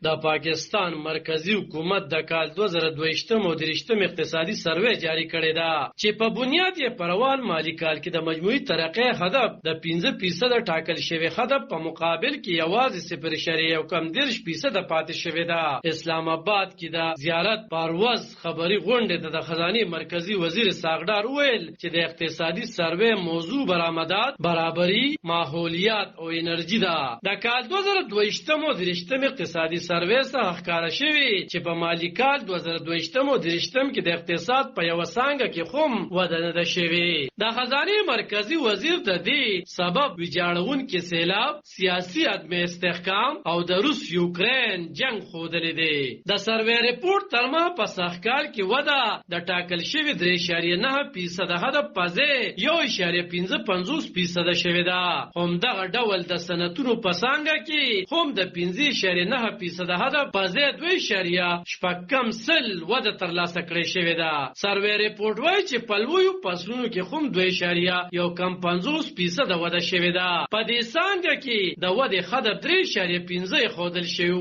د پاکستان مرکزی حکومت د کال 2022 او 23 اقتصادي سروې جاری کړی دا چې په بنیاد یې پروان مالی کال کې د مجموعي ترقۍ هدف د 15% ټاکل شوی هدف په مقابل کې یوازې 0.1% پاتې شوی دا. اسلام آباد کې د زیارت پروز خبري غونډه د خزانه مرکزی وزیر ساغډار ویل چې د اقتصادي سروې موضوع برآمدات، برابري، ماحولیات او انرژي ده. د کال 2022 او 23 اقتصادي سروې څخه ښکاره شوی چې په مالی کال 2022 او 23 کې د اقتصاد په یو څانګه کې هم وده نه ده شوې. د خزانه مرکزی وزیر د دې سبب ویجاړونکي سیلاب، سیاسي عدم استحکام او د روس یوکرین جنگ ښودلی دی. د سروې ریپورت ترمه په سږکال کې وده د ټاکل شوي 3.9% هدف په ځای 1.55% شوې ده. همدغه ډول د صنعتونو په څانګه کې هم د 5.9% هدف په ځای 2.6% وده ترلاسه کړې شوې ده. سروې ریپورت وایي چې په لویو فصلونو کې هم 2.50% وده شوې ده. په دې څانګه کې د ودې هدف 3.15 ښودل شوی و.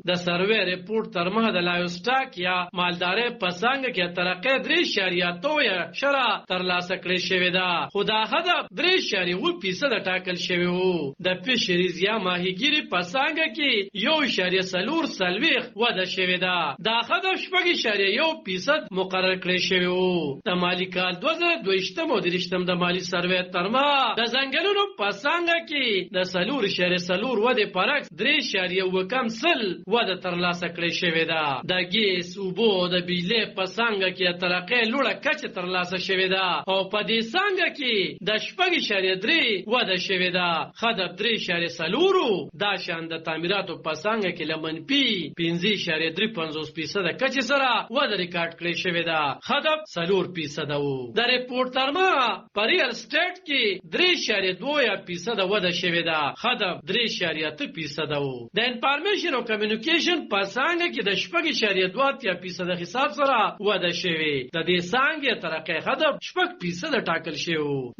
د سروې ریپورت ترمه د لایوسټاک یا مالدارۍ په څانګه کې ترقۍ 3.2 ترلاسه کړې شوې ده، خو دا هدف 3.7% ټاکل شوی و. د فشریز یا ماهیګیري په څانګه کې 1.4 وده شوې ده. دا هدف 4.1% مقرر کړی شوی و. د مالی کال 2022 او 23 د مالی سروې ترمه د ځنګلونو په څانګه کې د 4.4 وده پرعکس 3.1% وده ترلاسه کړی شوې ده. د ګیس، اوبو او د بجلي په څانګه کې ترقۍ لوړه کچه ترلاسه شوې ده او په دې څانګه کې د 4.3 وده شوې ده. هدف 3.4 دا شان د تعمیراتو په څانګه کې له منفي 5.3% کچې سره وده ریکارډ کړې شوې ده. هدف 4% و. د ریپورت ترمه په ریل اسټیټ کې 3.2% وده شوې ده. هدف 3.8% و. د انفارمیشن او کمیونیکیشن په څانګه کې د 4.2% حساب سره وده شوې. د دې څانګې ترقۍ هدف 4% ټاکل شوی.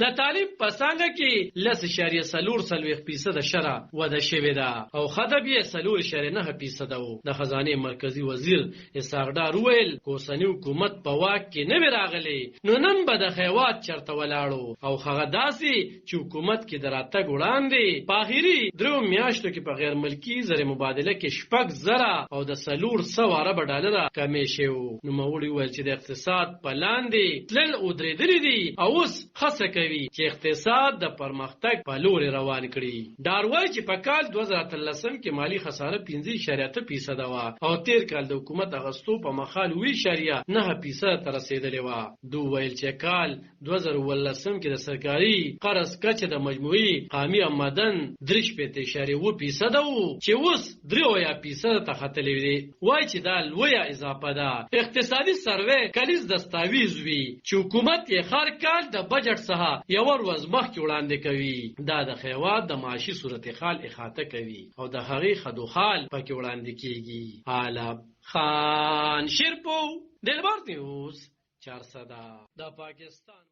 د تعلیم په څانګه کې 10.4% شره وده شوې ده او هدف یې 4.9% و. د خزانه مرکزی وزیر اسحاق ویل کوسنی حکومت په واک کې نه راغلی نو نن به د خیوات چرته ولاړو او هغه داسي چې حکومت کې دراتګ وړاندې په اخیری 3 میاشتو کې په غیر ملکی زر مبادله کې 4,000 او د 400 ارب ډالر کمې شو. نو موړي ویل چې د اقتصاد په لاندې تلل او درېدلې دي او اوس هڅه کوي چې اقتصاد د پرمختګ په لور روان کړي. ډاروای چې په کال 2013 کې مالی خساره 15.8% و او تیر کال د حکومت اغستو په مخال 9% تر رسیدلې و. دوی ویل چې کال 2013 کې د سرکاري قرض کچه د مجموعي قومي آمدن 3.1% و چې اوس 3% ته ختلې دي. وایي چې دا لویه اضافه ده. اقتصادي سروې کلیز دستاویز وی چې حکومت یې هر کال د بجټ څخه یو ورځ مخکې وړاندې کوي. دا د خیوات د معاشي صورتحال احاطه کوي او د هغې خدوخال پکې وړاندې کیږي. عالم خان شیرپو دلبر نیوز 400 د پاکستان